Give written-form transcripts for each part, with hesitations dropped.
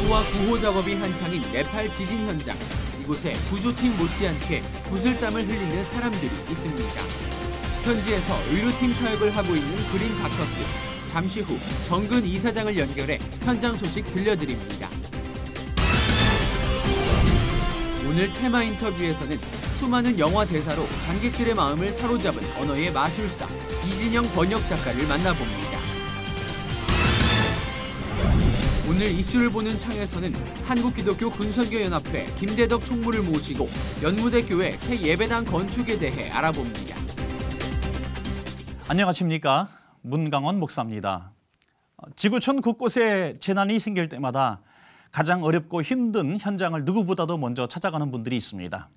수와 구호 작업이 한창인 네팔 지진 현장. 이곳에 구조팀 못지않게 구슬땀을 흘리는 사람들이 있습니다. 현지에서 의료팀 사역을 하고 있는 그린 닥터스. 잠시 후 정근 이사장을 연결해 현장 소식 들려드립니다. 오늘 테마 인터뷰에서는 수많은 영화 대사로 관객들의 마음을 사로잡은 언어의 마술사 이진영 번역 작가를 만나봅니다. 오늘 이슈를 보는 창에서는 한국기독교 군선교연합회 김대덕 총무를 모시고 연무대 교회 새 예배당 건축에 대해 알아봅니다. 안녕하십니까? 문강원 목사입니다. 지구촌 곳곳에 재난이 생길 때마다 가장 어렵고 힘든 현장을 누구보다도 먼저 찾아가는 분들이 있습니다.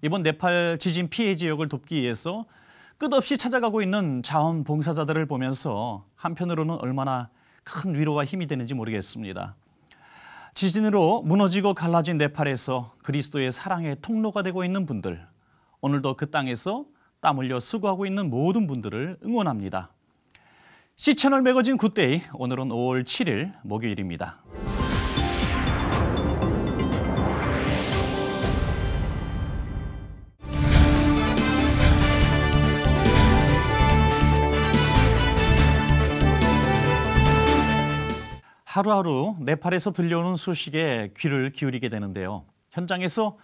이번 네팔 지진 피해 지역을 돕기 위해서 끝없이 찾아가고 있는 자원봉사자들을 보면서 한편으로는 얼마나 큰 위로와 힘이 되는지 모르겠습니다. 지진으로 무너지고 갈라진 네팔에서 그리스도의 사랑의 통로가 되고 있는 분들, 오늘도 그 땅에서 땀 흘려 수고하고 있는 모든 분들을 응원합니다. C채널 매거진 굿데이, 오늘은 5월 7일 목요일입니다. 하루하루 네팔에서 들려오는 소식에 귀를 기울이게 되는데요. 현장에서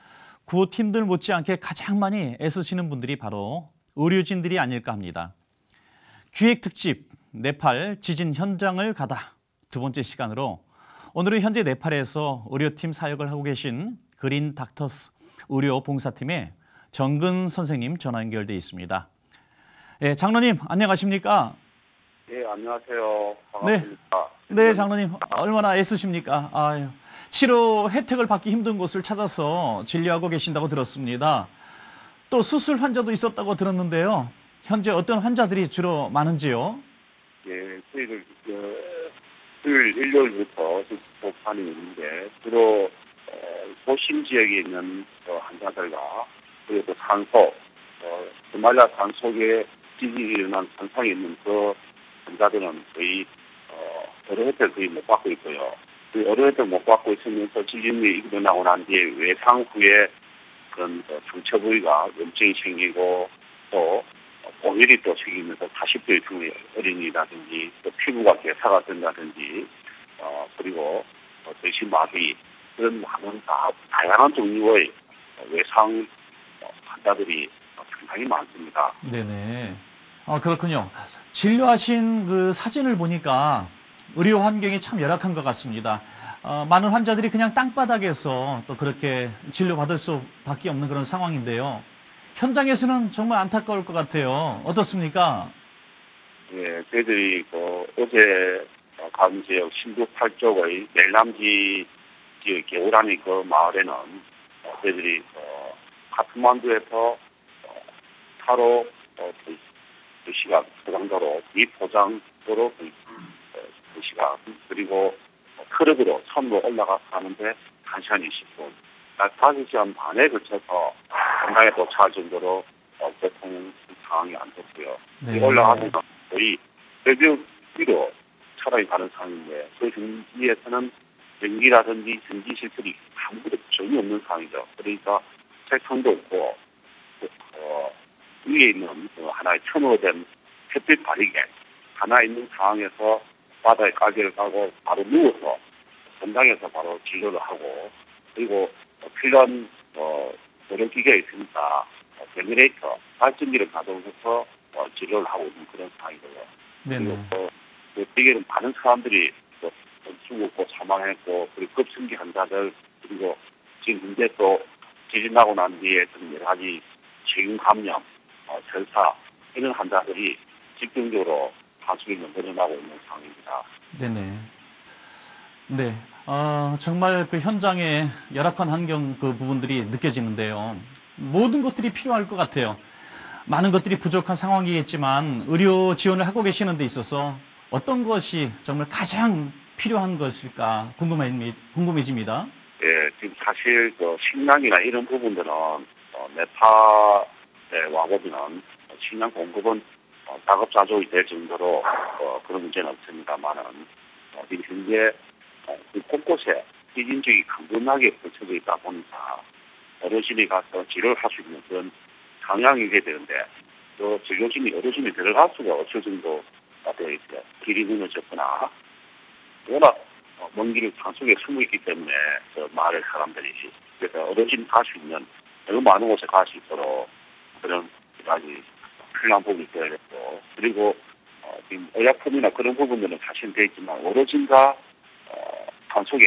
구호팀들 못지않게 가장 많이 애쓰시는 분들이 바로 의료진들이 아닐까 합니다. 기획특집 네팔 지진 현장을 가다 두 번째 시간으로 오늘은 현재 네팔에서 의료팀 사역을 하고 계신 그린 닥터스 의료봉사팀의 정근 선생님 전화 연결돼 있습니다. 네, 장로님 안녕하십니까? 네, 안녕하세요. 반갑습니다. 네, 장로님 얼마나 애쓰십니까? 아유, 치료 혜택을 받기 힘든 곳을 찾아서 진료하고 계신다고 들었습니다. 또 수술 환자도 있었다고 들었는데요. 현재 어떤 환자들이 주로 많은지요? 예, 저희들 수요일, 일요일부터 복판이 있는데 주로 도심 지역에 있는 환자들과 그리고 산소, 히말라야 산 속에 지진이 일어난 산상에 있는 그 환자들은 거의 의료 혜택을 거의 못 받고 있고요. 그 의료 혜택 못 받고 있으면서 지진이 일어나고 난 뒤에 외상 후에 그런 상처 부위가 염증이 생기고 또 오일이 또 생기면서 40대 중의 어린이라든지 또 피부가 괴사가 된다든지 그리고 전신마비 그런 많은 다양한 종류의 외상 환자들이 상당히 많습니다. 네네. 그렇군요. 진료하신 그 사진을 보니까 의료 환경이 참 열악한 것 같습니다. 많은 환자들이 그냥 땅바닥에서 또 그렇게 진료받을 수밖에 없는 그런 상황인데요. 현장에서는 정말 안타까울 것 같아요. 어떻습니까? 예, 저희들이 어제 간 지역 신도 8쪽의 멜남지 지역 개우라니 그 마을에는 저희들이 카트만두에서 차로 2시간, 포장도로, 비포장도로 2시간, 그리고 트럭으로 섬으로 올라가서 가는데 1시간 20분, 약 5시간 반에 걸쳐서 건강에 도착할 정도로 교통 상황이 안 좋고요. 네. 올라가면 거의 배벽 위로 차량이 가는 상황인데 그 경기에서는 전기라든지 전기 시설이 아무것도 전혀 없는 상황이죠. 그러니까 책상도 없고 위에 있는 하나의 천으로 된 햇빛 바리개 하나 있는 상황에서 바다에 가게를 가고 바로 누워서 현장에서 바로 진료를 하고 그리고 필요한 의료기계가 있으니까 제너레이터 발전기를 가동해서 진료를 하고 있는 그런 상황이고요. 네네. 그리고 대개는 많은 사람들이 죽었고 사망했고 그리고 급성기 환자들 그리고 지금 현재 또 지진 나고 난 뒤에 좀 여러 가지 세균 감염, 설사 이런 환자들이 집중적으로 하수기를 늘어나고 있는 상황입니다. 네네. 네. 정말 그 현장의 열악한 환경 그 부분들이 느껴지는데요. 모든 것들이 필요할 것 같아요. 많은 것들이 부족한 상황이겠지만 의료 지원을 하고 계시는 데 있어서 어떤 것이 정말 가장 필요한 것일까 궁금해집니다. 예, 지금 사실 식량이나 이런 부분들은 네팔에 와보면 식량 공급은 자급자족이 될 정도로 그런 문제는 없습니다만은 현재 곳곳에 지진적이 강건하게 펼쳐져 있다 보니까 어르신이 가서 치료를 할 수 있는 그런 상황이 되는데 또 진료진이 어르신이 들어갈 수가 없을 정도가 되어 있어요. 길이 무너졌거나 워낙 먼 길 산속에 숨어 있기 때문에 마을 사람들이 그래서 어르신 갈 수 있는 너무 많은 곳에 갈 수 있도록 그런 가지 필요한 부분이 되어야겠고 그리고 지금 의약품이나 그런 부분들은 사실 되어 있지만 어르신과 산속에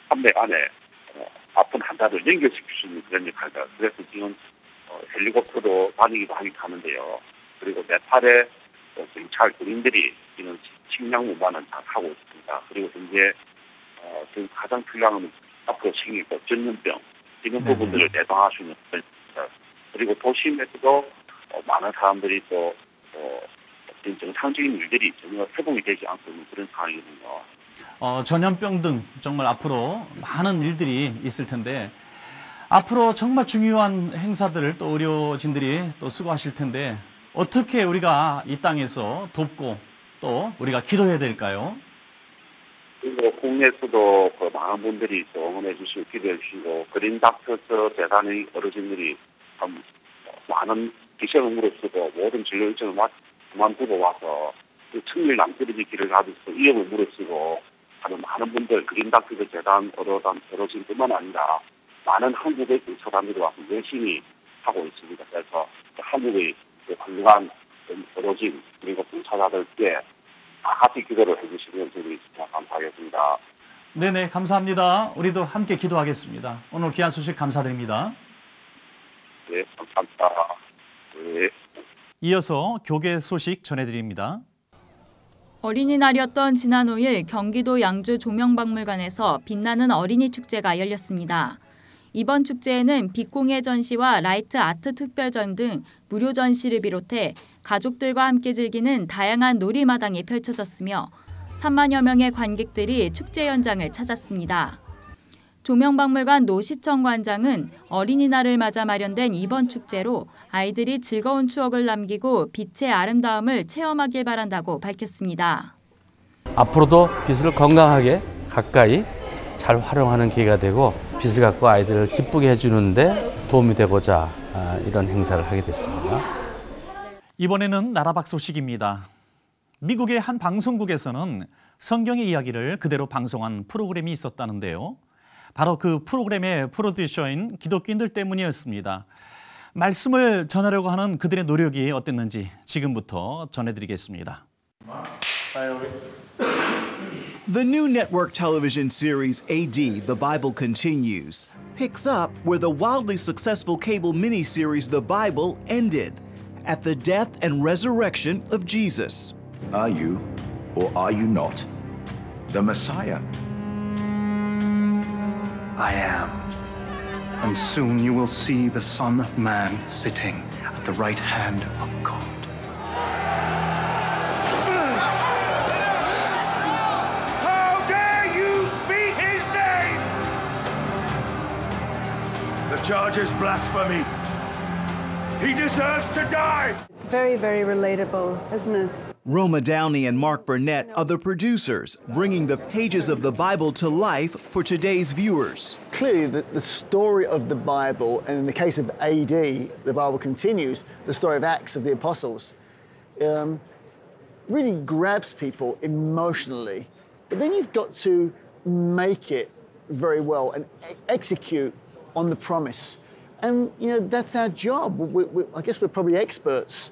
산맥 안에 아픈 환자를 연결시킬 수 있는 그런 역할들. 그래서 지금 헬리콥터도 다니기도 하긴 하는데요. 그리고 네팔의 경찰 군인들이 지금 식량 운반은 다 하고 있습니다. 그리고 현재 지금 가장 필요한 건 앞으로 생길 것 전염병 이런 부분들을 예방할 수 있는 그런 그리고 도심에서도 많은 사람들이 또 지금 정상적인 일들이 전혀 회복이 되지 않고 있는 그런 상황이거든요. 전염병 등 정말 앞으로 많은 일들이 있을 텐데 앞으로 정말 중요한 행사들을 또 의료진들이 또 수고하실 텐데 어떻게 우리가 이 땅에서 돕고 또 우리가 기도해야 될까요? 그리고 국내에서도 많은 분들이 또 응원해 주시고 기도해 주시고 그린 닥터스 재단의 어르신들이 참 많은 기적을 무릅쓰고 모든 진료 일정을 그만두고 와서 그 청일 남들이 길을 가면서 위험을 무릅쓰고 하는 많은 분들 그린 닥터스 재단 어르신뿐만 아니라 많은 한국의 사람들이 와서 열심히 하고 있습니다. 그래서 한국의 훌륭한 어르신 그리고 봉사자들께 다 같이 기도를 해주시면 저희 감사하겠습니다. 네네, 감사합니다. 우리도 함께 기도하겠습니다. 오늘 귀한 소식 감사드립니다. 네, 감사합니다. 네. 이어서 교계 소식 전해드립니다. 어린이날이었던 지난 5일 경기도 양주 조명박물관에서 빛나는 어린이 축제가 열렸습니다. 이번 축제에는 빛공예 전시와 라이트 아트 특별전 등 무료 전시를 비롯해 가족들과 함께 즐기는 다양한 놀이마당이 펼쳐졌으며 3만여 명의 관객들이 축제 현장을 찾았습니다. 조명박물관 노시청 관장은 어린이날을 맞아 마련된 이번 축제로 아이들이 즐거운 추억을 남기고 빛의 아름다움을 체험하길 바란다고 밝혔습니다. 앞으로도 빛을 건강하게 가까이 잘 활용하는 기회가 되고 빛을 갖고 아이들을 기쁘게 해주는데 도움이 되고자 이런 행사를 하게 됐습니다. 이번에는 나라밖 소식입니다. 미국의 한 방송국에서는 성경의 이야기를 그대로 방송한 프로그램이 있었다는데요. 바로 그 프로그램의 프로듀서인 기독교인들 때문이었습니다. 말씀을 전하려고 하는 그들의 노력이 어땠는지 지금부터 전해드리겠습니다. The new network television series AD, The Bible Continues, picks up where the wildly successful cable miniseries The Bible ended, at the death and resurrection of Jesus. Are you, or are you not, the Messiah? I am. And soon you will see the Son of Man sitting at the right hand of God. How dare you speak his name? The charge is blasphemy. He deserves to die. It's very, very relatable, isn't it? Roma Downey and Mark Burnett are the producers, bringing the pages of the Bible to life for today's viewers. Clearly, the story of the Bible, and in the case of AD, the Bible Continues, the story of Acts of the Apostles, really grabs people emotionally. But then you've got to make it very well and execute on the promise. And, you know, that's our job. I guess we're probably experts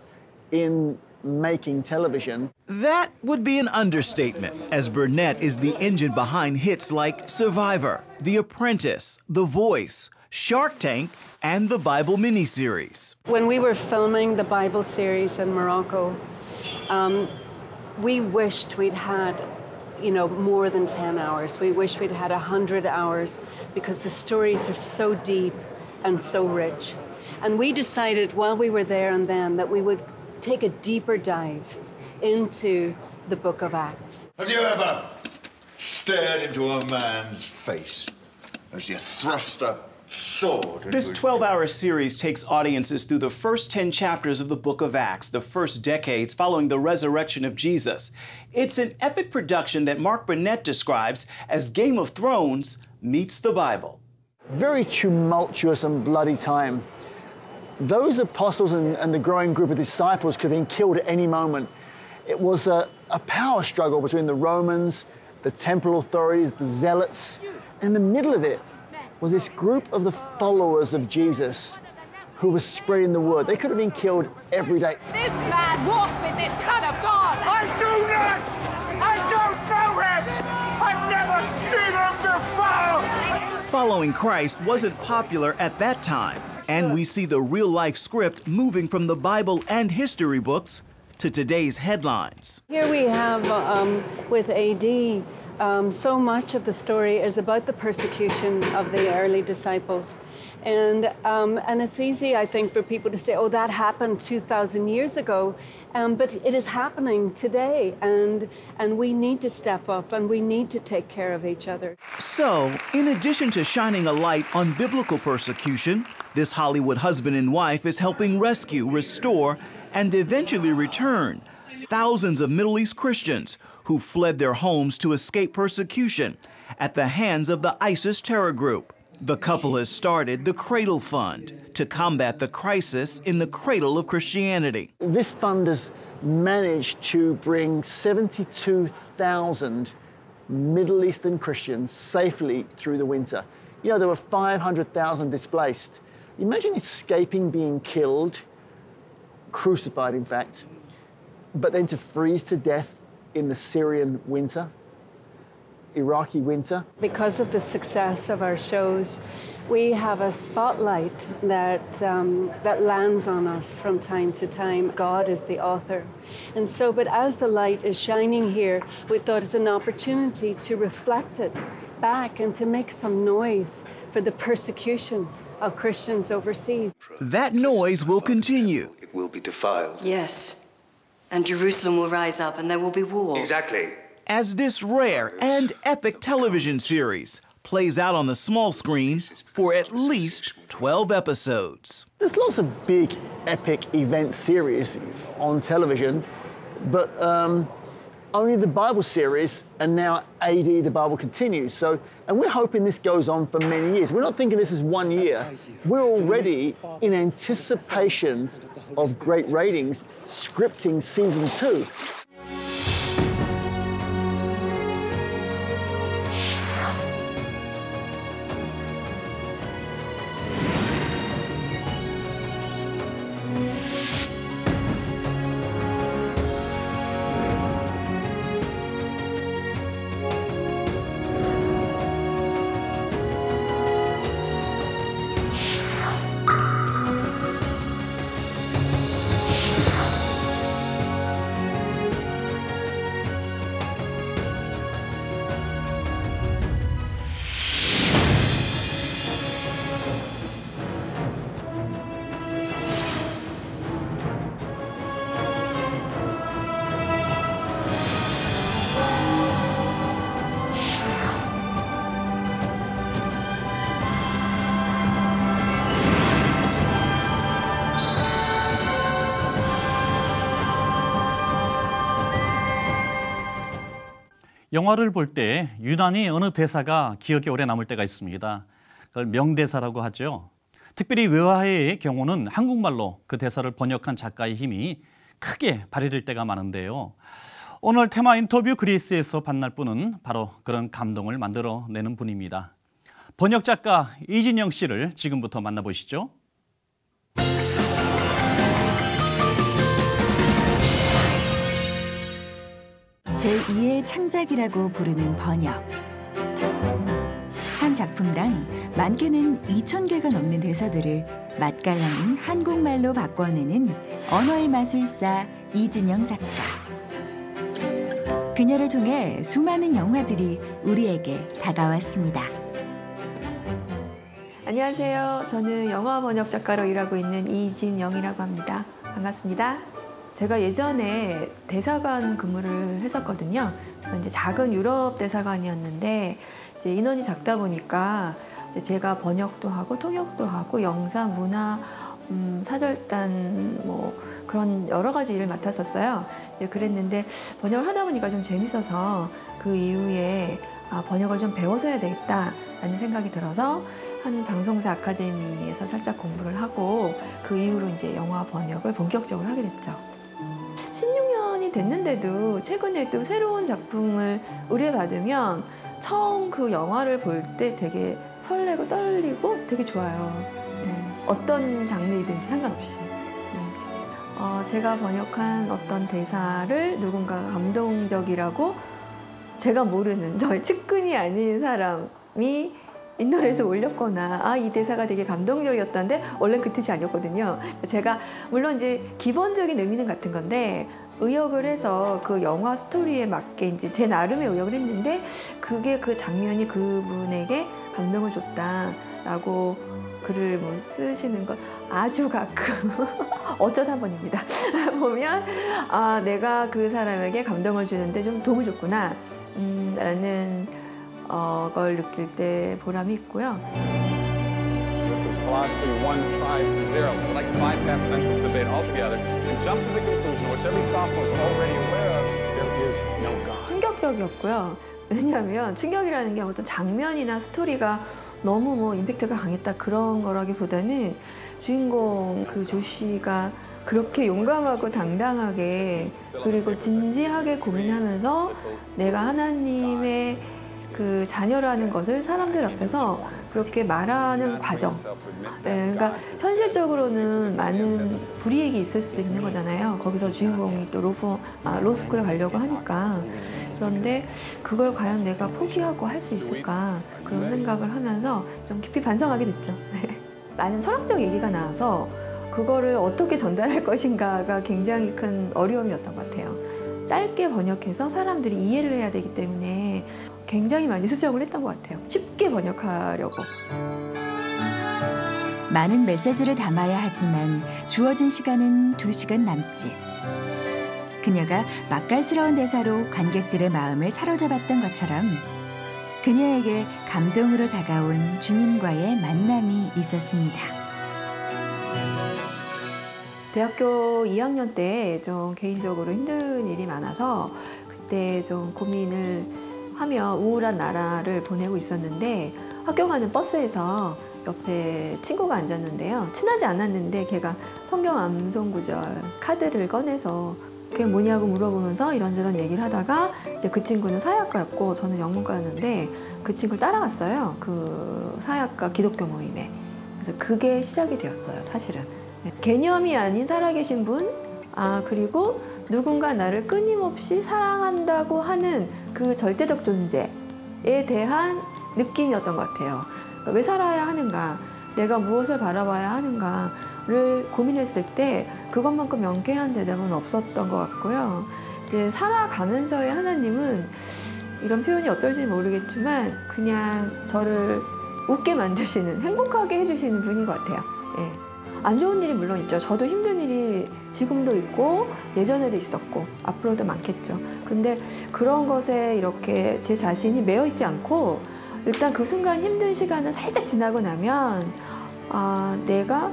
in making television. That would be an understatement, as Burnett is the engine behind hits like Survivor, The Apprentice, The Voice, Shark Tank, and the Bible miniseries. When we were filming the Bible series in Morocco, we wished we'd had, you know, more than 10 hours. We wished we'd had 100 hours because the stories are so deep and so rich. And we decided while we were there and then that we would take a deeper dive into the book of Acts. Have you ever stared into a man's face as you thrust a sword into This his 12-hour series takes audiences through the first 10 chapters of the book of Acts, the first decades following the resurrection of Jesus. It's an epic production that Mark Burnett describes as Game of Thrones meets the Bible. Very tumultuous and bloody time. Those apostles and the growing group of disciples could have been killed at any moment. It was a power struggle between the Romans, the temple authorities, the zealots. In the middle of it was this group of the followers of Jesus who were spreading the word. They could have been killed every day. This man walks with this Son of God. I do not! I don't know him! I've never seen him before! Following Christ wasn't popular at that time, and we see the real-life script moving from the Bible and history books to today's headlines. Here we have, with AD, so much of the story is about the persecution of the early disciples. And it's easy, I think, for people to say, oh, that happened 2,000 years ago. But it is happening today, and we need to step up, and we need to take care of each other. So, in addition to shining a light on biblical persecution, this Hollywood husband and wife is helping rescue, restore, and eventually return thousands of Middle East Christians who fled their homes to escape persecution at the hands of the ISIS terror group. The couple has started the Cradle Fund to combat the crisis in the cradle of Christianity. This fund has managed to bring 72,000 Middle Eastern Christians safely through the winter. You know, there were 500,000 displaced. Imagine escaping being killed, crucified in fact, but then to freeze to death in the Syrian winter, Iraqi winter. Because of the success of our shows, we have a spotlight that lands on us from time to time. God is the author. And so, but as the light is shining here, we thought it's an opportunity to reflect it back and to make some noise for the persecution of Christians overseas. That noise will continue. It will be defiled. Yes. And Jerusalem will rise up and there will be war. Exactly. As this rare and epic television series plays out on the small screen for at least 12 episodes. There's lots of big, epic event series on television, but only the Bible series, and now AD, the Bible continues. So, and we're hoping this goes on for many years. We're not thinking this is 1 year. We're already in anticipation of great ratings, scripting season 2. 영화를 볼 때 유난히 어느 대사가 기억에 오래 남을 때가 있습니다. 그걸 명대사라고 하죠. 특별히 외화의 경우는 한국말로 그 대사를 번역한 작가의 힘이 크게 발휘될 때가 많은데요. 오늘 테마 인터뷰 그리스에서 만날 분은 바로 그런 감동을 만들어내는 분입니다. 번역 작가 이진영 씨를 지금부터 만나보시죠. 제2의 창작이라고 부르는 번역. 한 작품당 많게는 2,000개가 넘는 대사들을 맛깔나는 한국말로 바꿔내는 언어의 마술사 이진영 작가. 그녀를 통해 수많은 영화들이 우리에게 다가왔습니다. 안녕하세요. 저는 영화 번역 작가로 일하고 있는 이진영이라고 합니다. 반갑습니다. 제가 예전에 대사관 근무를 했었거든요. 그래서 이제 작은 유럽 대사관이었는데 이제 인원이 작다 보니까 이제 제가 번역도 하고 통역도 하고 영사, 문화, 사절단 뭐 그런 여러 가지 일을 맡았었어요. 그랬는데 번역을 하다 보니까 좀 재밌어서 그 이후에 번역을 좀 배워서 해야 되겠다라는 생각이 들어서 한 방송사 아카데미에서 살짝 공부를 하고 그 이후로 이제 영화 번역을 본격적으로 하게 됐죠. 16년이 됐는데도 최근에도 새로운 작품을 의뢰받으면 처음 그 영화를 볼 때 되게 설레고 떨리고 되게 좋아요. 네. 어떤 장르이든지 상관없이. 제가 번역한 어떤 대사를 누군가가 감동적이라고 제가 모르는 저의 측근이 아닌 사람이 인터넷에 올렸거나 이 대사가 되게 감동적이었다는데 원래 그 뜻이 아니었거든요. 제가 물론 이제 기본적인 의미는 같은 건데 의역을 해서 그 영화 스토리에 맞게 이제 제 나름의 의역을 했는데 그게 그 장면이 그분에게 감동을 줬다라고 글을 뭐 쓰시는 걸 아주 가끔 어쩌다 한 번입니다. 보면 내가 그 사람에게 감동을 주는데 좀 도움을 줬구나 라는 걸 느낄 때 보람이 있고요. This is philosophy 150. I'd like to bypass census debate altogether and jump to the conclusion, which every sophomore is already aware of, there is no God. 충격적이었고요. 왜냐하면 충격이라는 게 어떤 장면이나 스토리가 너무 뭐 임팩트가 강했다 그런 거라기보다는 주인공 그 조씨가 그렇게 용감하고 당당하게 그리고 진지하게 고민하면서 내가 하나님의 그 자녀라는 것을 사람들 앞에서 그렇게 말하는 과정. 그러니까 현실적으로는 많은 불이익이 있을 수도 있는 거잖아요. 거기서 주인공이 또 로스쿨에 가려고 하니까. 그런데 그걸 과연 내가 포기하고 할 수 있을까 그런 생각을 하면서 좀 깊이 반성하게 됐죠. 많은 철학적 얘기가 나와서 그거를 어떻게 전달할 것인가가 굉장히 큰 어려움이었던 것 같아요. 짧게 번역해서 사람들이 이해를 해야 되기 때문에 굉장히 많이 수정을 했던 것 같아요. 쉽게 번역하려고. 많은 메시지를 담아야 하지만 주어진 시간은 2시간 남짓. 그녀가 맛깔스러운 대사로 관객들의 마음을 사로잡았던 것처럼 그녀에게 감동으로 다가온 주님과의 만남이 있었습니다. 대학교 2학년 때 좀 개인적으로 힘든 일이 많아서 그때 좀 고민을 하며 우울한 나라를 보내고 있었는데 학교 가는 버스에서 옆에 친구가 앉았는데요. 친하지 않았는데 걔가 성경 암송구절 카드를 꺼내서 그게 뭐냐고 물어보면서 이런저런 얘기를 하다가 이제 그 친구는 사역가였고 저는 영문과였는데 그 친구를 따라갔어요. 그 사역가 기독교 모임에. 그래서 그게 시작이 되었어요. 사실은. 개념이 아닌 살아계신 분, 그리고 누군가 나를 끊임없이 사랑한다고 하는 그 절대적 존재에 대한 느낌이었던 것 같아요. 왜 살아야 하는가, 내가 무엇을 바라봐야 하는가를 고민했을 때 그것만큼 명쾌한 대답은 없었던 것 같고요. 이제 살아가면서의 하나님은 이런 표현이 어떨지 모르겠지만 그냥 저를 웃게 만드시는, 행복하게 해주시는 분인 것 같아요. 예. 안 좋은 일이 물론 있죠. 저도 힘든 일이 지금도 있고 예전에도 있었고 앞으로도 많겠죠. 근데 그런 것에 이렇게 제 자신이 매여 있지 않고 일단 그 순간 힘든 시간은 살짝 지나고 나면 내가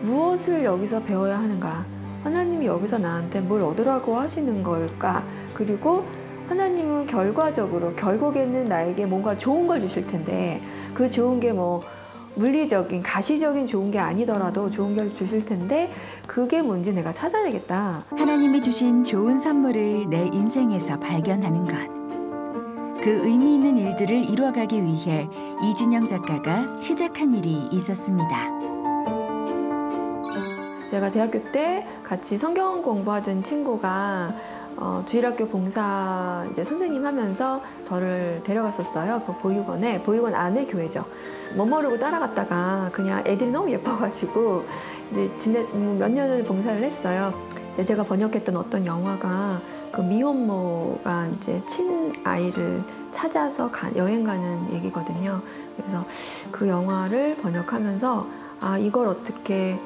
무엇을 여기서 배워야 하는가, 하나님이 여기서 나한테 뭘 얻으라고 하시는 걸까, 그리고 하나님은 결국에는 나에게 뭔가 좋은 걸 주실 텐데 그 좋은 게 뭐 물리적인, 가시적인 좋은 게 아니더라도 좋은 걸 주실 텐데 그게 뭔지 내가 찾아내겠다. 하나님이 주신 좋은 선물을 내 인생에서 발견하는 것. 그 의미 있는 일들을 이루어가기 위해 이진영 작가가 시작한 일이 있었습니다. 제가 대학교 때 같이 성경 공부하던 친구가 주일학교 봉사 이제 선생님 하면서 저를 데려갔었어요. 그 보육원 안에 교회죠. 모르고 따라갔다가 그냥 애들이 너무 예뻐가지고 이제 몇 년을 봉사를 했어요. 제가 번역했던 어떤 영화가 그 미혼모가 이제 친아이를 찾아서 여행 가는 얘기거든요. 그래서 그 영화를 번역하면서 이걸 어떻게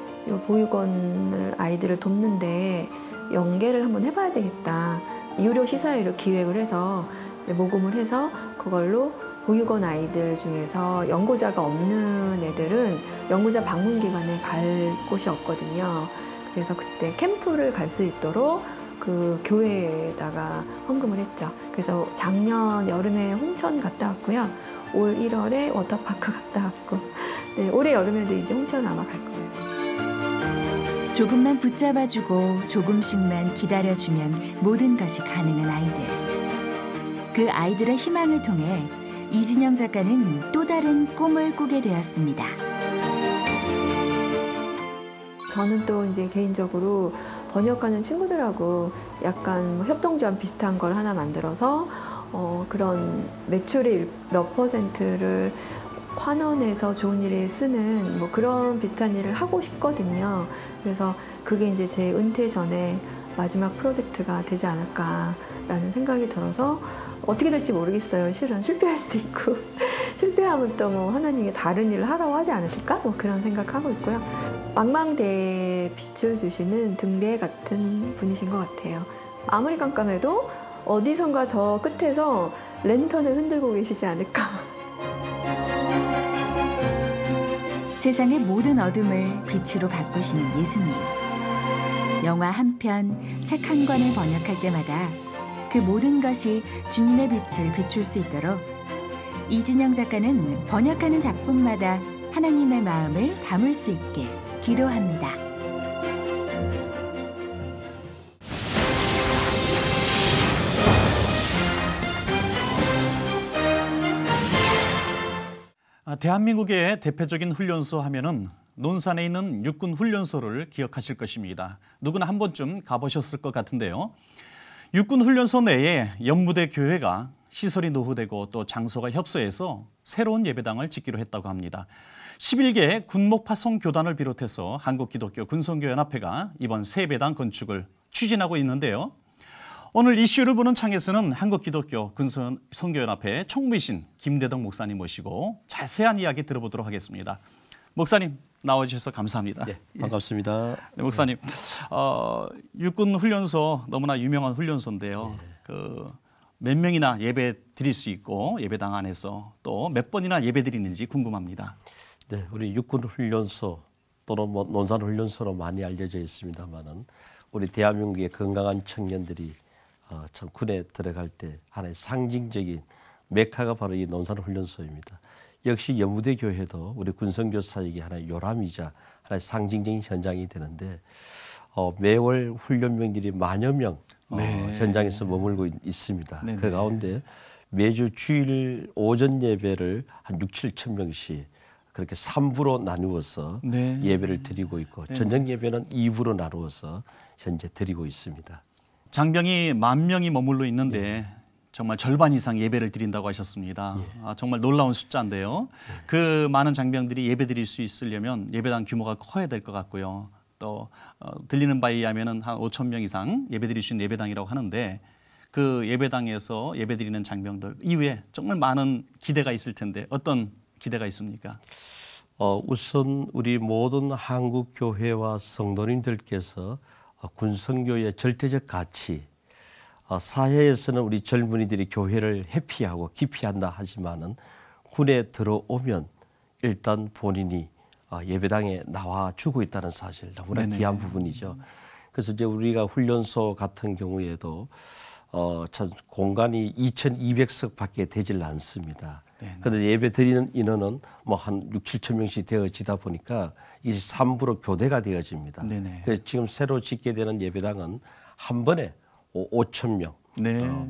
보육원 아이들을 돕는데 연계를 한번 해봐야 되겠다. 유료 시사회를 기획을 해서 모금을 해서 그걸로 보육원 아이들 중에서 연고자가 없는 애들은 연고자 방문 기관에 갈 곳이 없거든요. 그래서 그때 캠프를 갈 수 있도록 그 그 교회에다가 헌금을 했죠. 그래서 작년 여름에 홍천 갔다 왔고요. 올 1월에 워터파크 갔다 왔고, 네, 올해 여름에도 이제 홍천 아마 갈 거예요. 조금만 붙잡아주고 조금씩만 기다려주면 모든 것이 가능한 아이들. 그 아이들의 희망을 통해 이진영 작가는 또 다른 꿈을 꾸게 되었습니다. 저는 또 이제 개인적으로 번역하는 친구들하고 약간 뭐 협동조합 비슷한 걸 하나 만들어서 그런 매출의 몇 %를 환원해서 좋은 일에 쓰는 뭐 그런 비슷한 일을 하고 싶거든요. 그래서 그게 이제 제 은퇴 전에 마지막 프로젝트가 되지 않을까라는 생각이 들어서 어떻게 될지 모르겠어요. 실은 실패할 수도 있고 실패하면 또 뭐 하나님이 다른 일을 하라고 하지 않으실까? 뭐 그런 생각하고 있고요. 망망대해에 빛을 주시는 등대 같은 분이신 것 같아요. 아무리 깜깜해도 어디선가 저 끝에서 랜턴을 흔들고 계시지 않을까. 세상의 모든 어둠을 빛으로 바꾸시는 예수님. 영화 한 편, 책 한 권을 번역할 때마다 그 모든 것이 주님의 빛을 비출 수 있도록 이진영 작가는 번역하는 작품마다 하나님의 마음을 담을 수 있게 기도합니다. 대한민국의 대표적인 훈련소 하면은 논산에 있는 육군 훈련소를 기억하실 것입니다. 누구나 한 번쯤 가보셨을 것 같은데요. 육군 훈련소 내에 연무대 교회가 시설이 노후되고 또 장소가 협소해서 새로운 예배당을 짓기로 했다고 합니다. 11개 군목파송 교단을 비롯해서 한국기독교 군선교연합회가 이번 새 예배당 건축을 추진하고 있는데요. 오늘 이슈를 보는 창에서는 한국기독교 군선교연합회 총무이신 김대덕 목사님 모시고 자세한 이야기 들어보도록 하겠습니다. 목사님 나와주셔서 감사합니다. 네, 반갑습니다. 네, 목사님, 육군 훈련소 너무나 유명한 훈련소인데요. 몇 명이나 예배 드릴 수 있고 예배당 안에서 또 몇 번이나 예배 드리는지 궁금합니다. 네, 우리 육군 훈련소 또는 뭐 논산 훈련소로 많이 알려져 있습니다만은 우리 대한민국의 건강한 청년들이 참 군에 들어갈 때 하나의 상징적인 메카가 바로 이 논산 훈련소입니다. 역시 연무대 교회도 우리 군선교 사역의 하나의 요람이자 하나의 상징적인 현장이 되는데 매월 훈련병들이 만여 명 현장에서 머물고 있습니다. 네네. 그 가운데 매주 주일 오전 예배를 한 6, 7천 명씩 그렇게 3부로 나누어서 예배를 드리고 있고 저녁 예배는 2부로 나누어서 현재 드리고 있습니다. 장병이 10,000명이 머물러 있는데 정말 절반 이상 예배를 드린다고 하셨습니다. 정말 놀라운 숫자인데요. 그 많은 장병들이 예배 드릴 수 있으려면 예배당 규모가 커야 될 것 같고요. 또 들리는 바에 의하면 한 5,000명 이상 예배 드릴 수 있는 예배당이라고 하는데 그 예배당에서 예배 드리는 장병들 이후에 정말 많은 기대가 있을 텐데 어떤 기대가 있습니까? 우선 우리 모든 한국 교회와 성도님들께서 군선교의 절대적 가치, 사회에서는 우리 젊은이들이 교회를 회피하고 기피한다 하지만은 군에 들어오면 일단 본인이 예배당에 나와 주고 있다는 사실 너무나 귀한 부분이죠. 그래서 이제 우리가 훈련소 같은 경우에도 참 공간이 2,200석밖에 되질 않습니다. 그런데 예배 드리는 인원은 뭐 한 6, 7천 명씩 되어지다 보니까 이게 3부로 교대가 되어집니다. 그래서 지금 새로 짓게 되는 예배당은 한 번에 5,000명,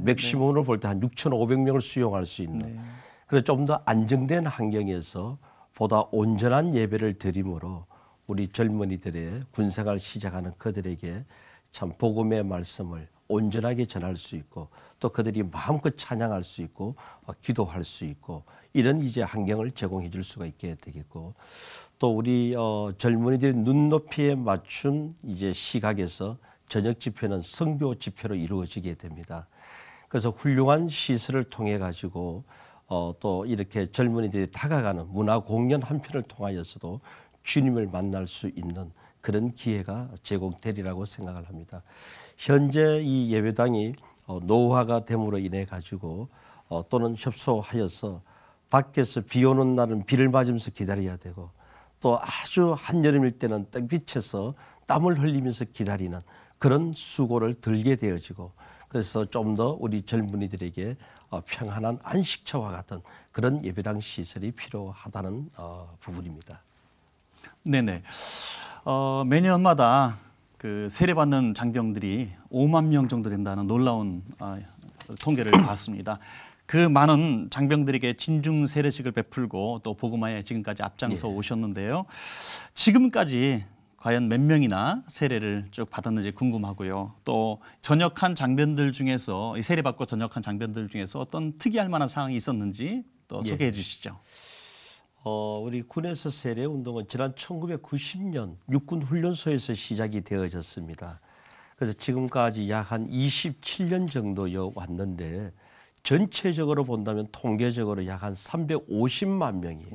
맥시멈으로 볼 때 한 6,500명을 수용할 수 있는 그래서 좀 더 안정된 환경에서 보다 온전한 예배를 드림으로 우리 젊은이들의 군생활 시작하는 그들에게 참 복음의 말씀을 온전하게 전할 수 있고 또 그들이 마음껏 찬양할 수 있고 기도할 수 있고 이런 이제 환경을 제공해 줄 수가 있게 되겠고 또 우리 젊은이들의 눈높이에 맞춘 이제 시각에서 저녁 집회는 성교 집회로 이루어지게 됩니다. 그래서 훌륭한 시설을 통해 가지고 또 이렇게 젊은이들이 다가가는 문화 공연 한 편을 통하여서도 주님을 만날 수 있는 그런 기회가 제공되리라고 생각을 합니다. 현재 이 예배당이 노후화가 됨으로 인해 가지고 또는 협소하여서 밖에서 비 오는 날은 비를 맞으면서 기다려야 되고 또 아주 한여름일 때는 땡빛에서 땀을 흘리면서 기다리는 그런 수고를 들게 되어지고 그래서 좀 더 우리 젊은이들에게 평안한 안식처와 같은 그런 예배당 시설이 필요하다는 부분입니다. 네네. 매년마다 그 세례받는 장병들이 5만 명 정도 된다는 놀라운 통계를 봤습니다. 그 많은 장병들에게 진중 세례식을 베풀고 또 복음화에 지금까지 앞장서 오셨는데요. 지금까지 과연 몇 명이나 세례를 쭉 받았는지 궁금하고요. 또 전역한 장병들 중에서 이 세례받고 전역한 장병들 중에서 어떤 특이할 만한 사항이 있었는지 또 소개해 주시죠. 우리 군에서 세례 운동은 지난 1990년 육군 훈련소에서 시작이 되어졌습니다. 그래서 지금까지 약 한 27년 정도 왔는데 전체적으로 본다면 통계적으로 약 한 350만 명이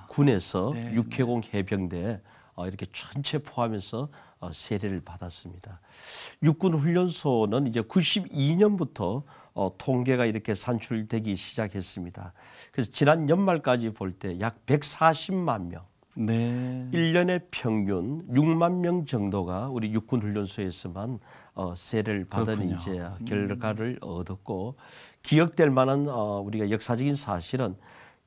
군에서 육해공 해병대 이렇게 전체 포함해서 세례를 받았습니다. 육군 훈련소는 이제 92년부터 통계가 이렇게 산출되기 시작했습니다. 그래서 지난 연말까지 볼 때 약 140만 명, 1년에 평균 6만 명 정도가 우리 육군 훈련소에서만 세례를 받은 이제 결과를 얻었고 기억될 만한 우리가 역사적인 사실은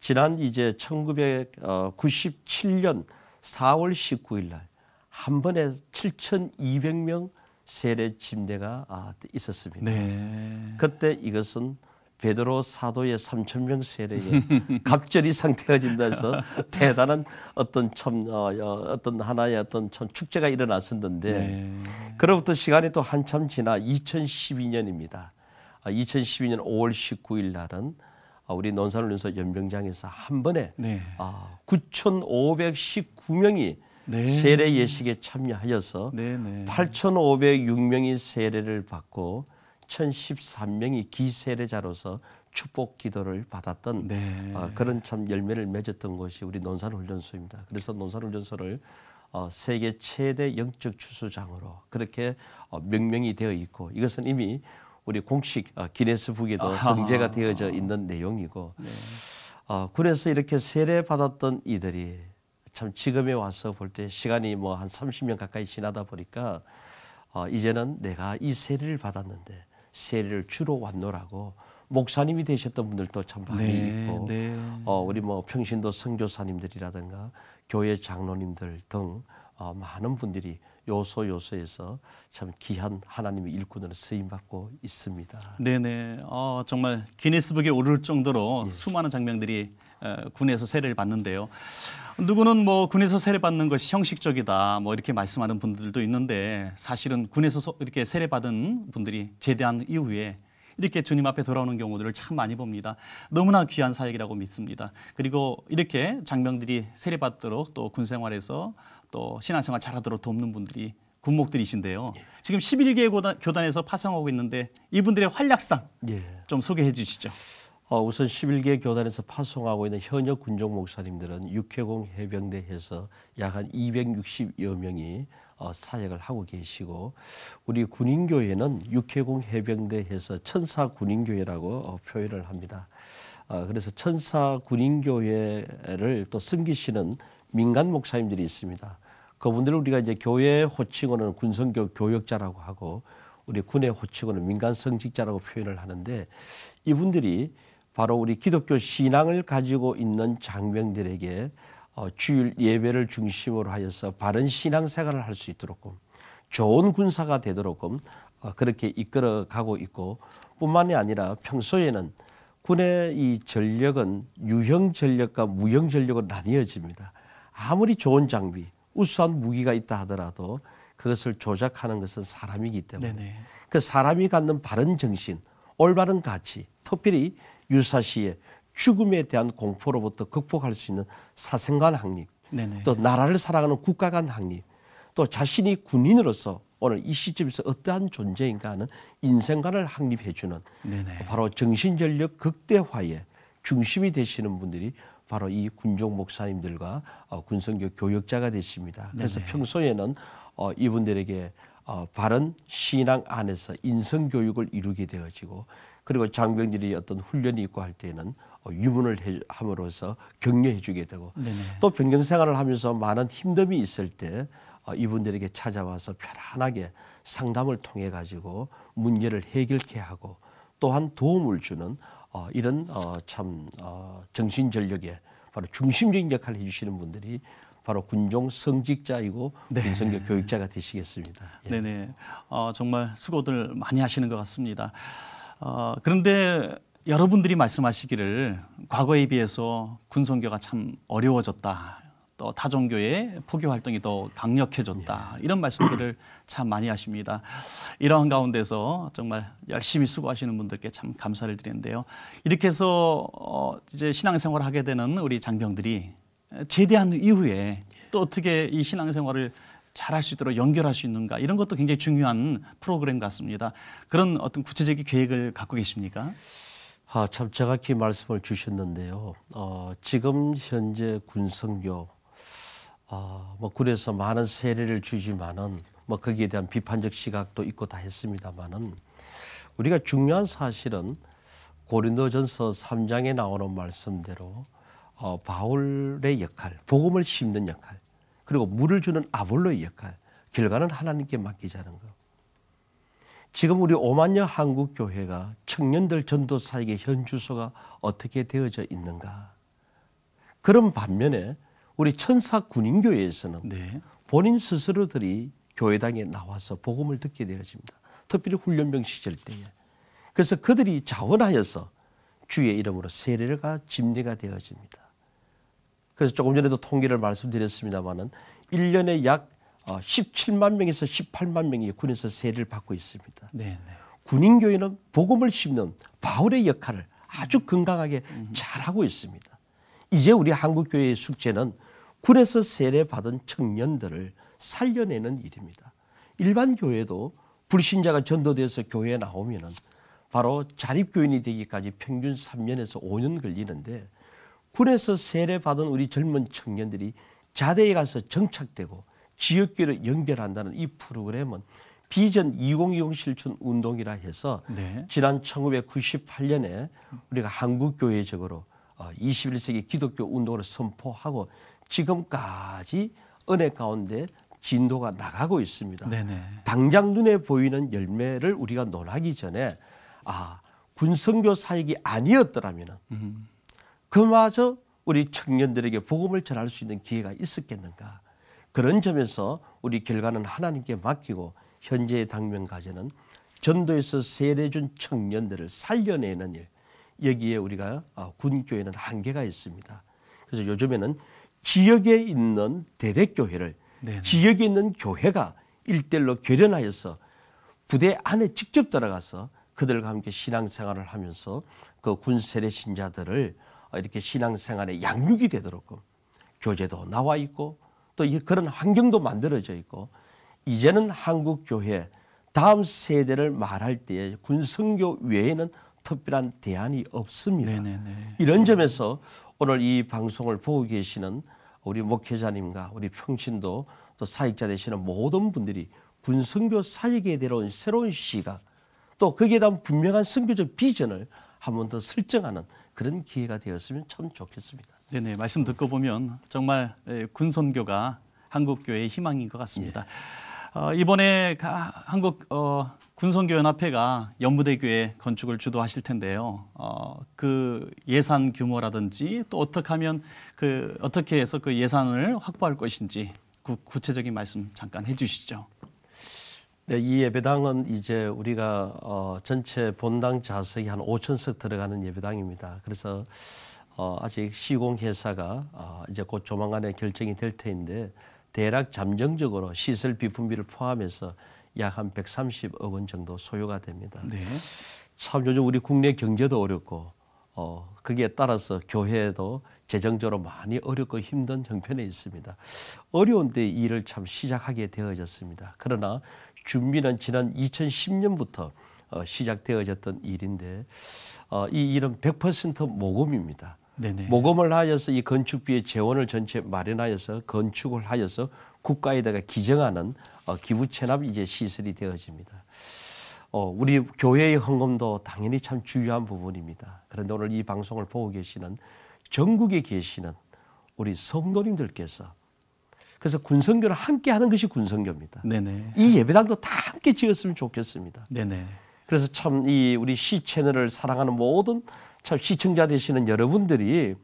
지난 이제 1997년 4월 19일 날 한 번에 7,200명 세례 침례가 있었습니다. 그때 이것은 베드로 사도의 3,000명 세례에 갑절이 상태해진다 해서 대단한 어떤 하나의 어떤 참 축제가 일어났었는데 그로부터 시간이 또 한참 지나 2012년입니다. 2012년 5월 19일 날은 우리 논산훈련소 연병장에서 한 번에 9,519명이 세례 예식에 참여하여서 8,506명이 세례를 받고 1,013명이 기세례자로서 축복 기도를 받았던 그런 참 열매를 맺었던 곳이 우리 논산훈련소입니다. 그래서 논산훈련소를 세계 최대 영적 추수장으로 그렇게 명명이 되어 있고 이것은 이미 우리 공식 기네스북에도 등재가 되어져 있는 내용이고 군에서 이렇게 세례 받았던 이들이 참 지금에 와서 볼 때 시간이 뭐 한 30년 가까이 지나다 보니까 이제는 내가 이 세례를 받았는데 세례를 주로 왔노라고 목사님이 되셨던 분들도 참 많이 있고 우리 뭐 평신도 선교사님들이라든가 교회 장로님들 등 많은 분들이 요소에서 참 귀한 하나님의 일꾼으로 쓰임받고 있습니다. 네네. 정말 기네스북에 오를 정도로 수많은 장병들이 군에서 세례를 받는데요. 누구는 뭐 군에서 세례 받는 것이 형식적이다 뭐 이렇게 말씀하는 분들도 있는데 사실은 군에서 이렇게 세례 받은 분들이 제대한 이후에 이렇게 주님 앞에 돌아오는 경우들을 참 많이 봅니다. 너무나 귀한 사역이라고 믿습니다. 그리고 이렇게 장병들이 세례 받도록 또 군 생활에서 또 신앙생활 잘하도록 돕는 분들이 군목들이신데요. 지금 11개 교단에서 파송하고 있는데 이분들의 활약상 좀 소개해 주시죠. 우선 11개 교단에서 파송하고 있는 현역 군종 목사님들은 육해공 해병대에서 약 한 260여 명이 사역을 하고 계시고 우리 군인교회는 육해공 해병대에서 천사 군인교회라고 표현을 합니다. 그래서 천사 군인교회를 또 섬기시는 민간 목사님들이 있습니다. 그분들을 우리가 이제 교회 호칭어는 군성교 교역자라고 하고 우리 군의 호칭어는 민간 성직자라고 표현을 하는데 이분들이 바로 우리 기독교 신앙을 가지고 있는 장병들에게 주일 예배를 중심으로 하여서 바른 신앙생활을 할 수 있도록 좋은 군사가 되도록 그렇게 이끌어가고 있고 뿐만이 아니라 평소에는 군의 이 전력은 유형 전력과 무형 전력으로 나뉘어집니다. 아무리 좋은 장비, 우수한 무기가 있다 하더라도 그것을 조작하는 것은 사람이기 때문에 그 사람이 갖는 바른 정신, 올바른 가치, 특별히 유사시에 죽음에 대한 공포로부터 극복할 수 있는 사생관 확립, 또 나라를 사랑하는 국가 간 확립, 또 자신이 군인으로서 오늘 이 시점에서 어떠한 존재인가 하는 인생관을 확립해 주는 바로 정신전력 극대화의 중심이 되시는 분들이 바로 이 군종 목사님들과 군성교 교역자가 되십니다. 그래서 평소에는 이분들에게 바른 신앙 안에서 인성교육을 이루게 되어지고 그리고 장병들이 어떤 훈련이 있고 할 때는 유문을 함으로써 격려해 주게 되고 네네. 또 병경 생활을 하면서 많은 힘듦이 있을 때 이분들에게 찾아와서 편안하게 상담을 통해 가지고 문제를 해결케 하고 또한 도움을 주는 이런 참 정신전력에 바로 중심적인 역할을 해주시는 분들이 바로 군종 성직자이고 네. 군성교 교육자가 되시겠습니다. 예. 네네. 정말 수고들 많이 하시는 것 같습니다. 그런데 여러분들이 말씀하시기를 과거에 비해서 군성교가 참 어려워졌다. 또 타종교의 포교 활동이 더 강력해졌다. 이런 말씀들을 참 많이 하십니다. 이러한 가운데서 정말 열심히 수고하시는 분들께 참 감사를 드리는데요. 이렇게 해서 이제 신앙생활을 하게 되는 우리 장병들이 제대한 이후에 또 어떻게 이 신앙생활을 잘할 수 있도록 연결할 수 있는가 이런 것도 굉장히 중요한 프로그램 같습니다. 그런 어떤 구체적인 계획을 갖고 계십니까? 참 정확히 말씀을 주셨는데요. 지금 현재 군성교 뭐 군에서 많은 세례를 주지만은 뭐 거기에 대한 비판적 시각도 있고 다 했습니다만은 우리가 중요한 사실은 고린도전서 3장에 나오는 말씀대로 바울의 역할, 복음을 심는 역할, 그리고 물을 주는 아볼로의 역할, 결과는 하나님께 맡기자는 것. 지금 우리 5만여 한국교회가 청년들 전도 사역의 현 주소가 어떻게 되어져 있는가. 그런 반면에 우리 천사 군인교회에서는 네. 본인 스스로들이 교회당에 나와서 복음을 듣게 되어집니다. 특별히 훈련병 시절 때에. 그래서 그들이 자원하여서 주의 이름으로 세례가 집례가 되어집니다. 그래서 조금 전에도 통계를 말씀드렸습니다마는 1년에 약 17만 명에서 18만 명이 군에서 세례를 받고 있습니다. 네. 군인교회는 복음을 심는 바울의 역할을 아주 건강하게 잘하고 있습니다. 이제 우리 한국교회의 숙제는 군에서 세례받은 청년들을 살려내는 일입니다. 일반 교회도 불신자가 전도돼서 교회에 나오면은 바로 자립교인이 되기까지 평균 3년에서 5년 걸리는데 군에서 세례받은 우리 젊은 청년들이 자대에 가서 정착되고 지역교회를 연결한다는 이 프로그램은 비전 2020 실천 운동이라 해서 네. 지난 1998년에 우리가 한국교회적으로 21세기 기독교 운동을 선포하고 지금까지 은혜 가운데 진도가 나가고 있습니다. 네네. 당장 눈에 보이는 열매를 우리가 논하기 전에 군성교 사역이 아니었더라면 그마저 우리 청년들에게 복음을 전할 수 있는 기회가 있었겠는가. 그런 점에서 우리 결과는 하나님께 맡기고 현재의 당면 과제는 전도에서 세례 준 청년들을 살려내는 일. 여기에 우리가 군교회는 한계가 있습니다. 그래서 요즘에는 지역에 있는 대대교회를 네네. 지역에 있는 교회가 일대일로 결연하여서 부대 안에 직접 들어가서 그들과 함께 신앙생활을 하면서 그 군 세례 신자들을 이렇게 신앙생활에 양육이 되도록 교재도 나와 있고 또 그런 환경도 만들어져 있고 이제는 한국교회 다음 세대를 말할 때에 군성교 외에는 특별한 대안이 없습니다. 네네네. 이런 점에서 오늘 이 방송을 보고 계시는 우리 목회자님과 우리 평신도 또 사역자 되시는 모든 분들이 군성교 사역에 대한 새로운 시각 또 거기에 대한 분명한 선교적 비전을 한 번 더 설정하는 그런 기회가 되었으면 참 좋겠습니다. 네네. 말씀 듣고 보면 정말 군선교가 한국교회의 희망인 것 같습니다. 예. 이번에 한국 군선교연합회가 연무대교회 건축을 주도하실 텐데요. 그 예산 규모라든지 또 어떻게 하면 어떻게 해서 그 예산을 확보할 것인지 구체적인 말씀 잠깐 해주시죠. 네, 이 예배당은 이제 우리가 전체 본당 좌석이 한 5,000석 들어가는 예배당입니다. 그래서 아직 시공회사가 이제 곧 조만간에 결정이 될 터인데 대략 잠정적으로 시설 비품비를 포함해서 약 한 130억 원 정도 소요가 됩니다. 네. 참 요즘 우리 국내 경제도 어렵고 거기에 따라서 교회도 재정적으로 많이 어렵고 힘든 형편에 있습니다. 어려운 데 일을 참 시작하게 되어졌습니다. 그러나 준비는 지난 2010년부터 시작되어졌던 일인데 이 일은 100% 모금입니다. 네네. 모금을 하여서 이 건축비의 재원을 전체 마련하여서 건축을 하여서 국가에다가 기증하는 기부 체납 이제 시설이 되어집니다. 우리 교회의 헌금도 당연히 참 중요한 부분입니다. 그런데 오늘 이 방송을 보고 계시는 전국에 계시는 우리 성도님들께서 그래서 군선교를 함께 하는 것이 군선교입니다. 네네. 이 예배당도 다 함께 지었으면 좋겠습니다. 네네. 그래서 참 이 우리 시 채널을 사랑하는 모든 참 시청자 되시는 여러분들이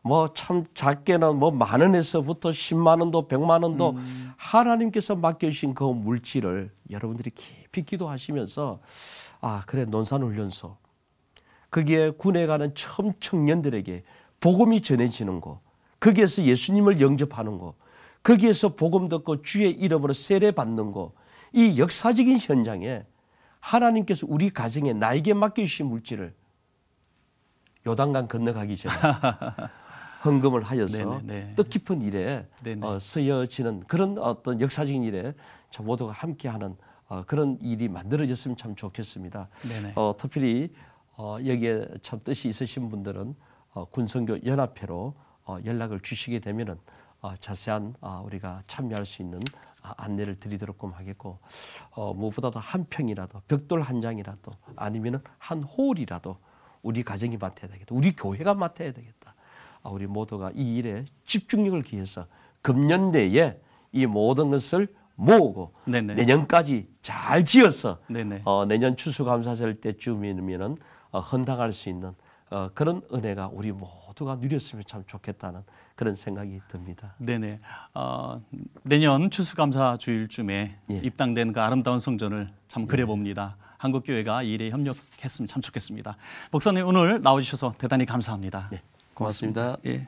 뭐 참 작게는 뭐 10,000원에서부터 10만 원도 100만 원도 하나님께서 맡겨주신 그 물질을 여러분들이 깊이 기도하시면서 아 그래 논산훈련소 거기에 군에 가는 처음 청년들에게 복음이 전해지는 곳 거기에서 예수님을 영접하는 곳 거기에서 복음 듣고 주의 이름으로 세례받는 곳 이 역사적인 현장에 하나님께서 우리 가정에 나에게 맡겨주신 물질을 요단강 건너가기 전에 헌금을 하여서 뜻깊은 일에 쓰여지는 그런 어떤 역사적인 일에 참 모두가 함께하는 그런 일이 만들어졌으면 참 좋겠습니다. 특별히 여기에 참 뜻이 있으신 분들은 군선교 연합회로 연락을 주시게 되면은 자세한 우리가 참여할 수 있는 안내를 드리도록 하겠고 무엇보다도 한 평이라도 벽돌 한 장이라도 아니면은 한 홀이라도 우리 가정이 맡아야 되겠다. 우리 교회가 맡아야 되겠다. 우리 모두가 이 일에 집중력을 기해서 금년 내에 이 모든 것을 모으고 내년까지 잘 지어서 내년 추수감사절 때쯤이면은 헌당할 수 있는 그런 은혜가 우리 모두가 누렸으면 참 좋겠다는 그런 생각이 듭니다. 네네. 내년 추수감사 주일쯤에 입당된 그 아름다운 성전을 참 그려봅니다. 한국교회가 이 일에 협력했으면 참 좋겠습니다. 목사님 오늘 나와주셔서 대단히 감사합니다. 네, 고맙습니다. 예.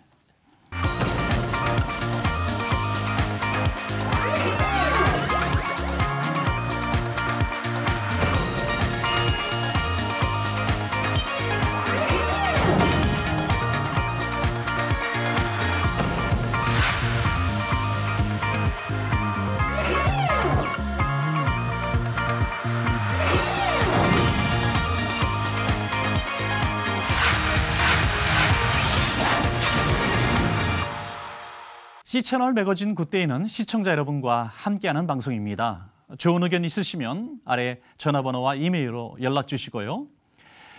C채널 매거진 굿데이는 시청자 여러분과 함께하는 방송입니다. 좋은 의견 있으시면 아래 전화번호와 이메일로 연락 주시고요.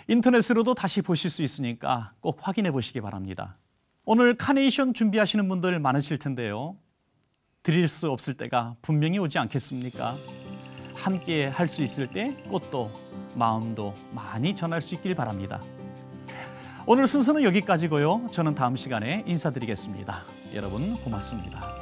인터넷으로도 다시 보실 수 있으니까 꼭 확인해 보시기 바랍니다. 오늘 카네이션 준비하시는 분들 많으실 텐데요. 드릴 수 없을 때가 분명히 오지 않겠습니까? 함께 할 수 있을 때 꽃도 마음도 많이 전할 수 있길 바랍니다. 오늘 순서는 여기까지고요. 저는 다음 시간에 인사드리겠습니다. 여러분 고맙습니다.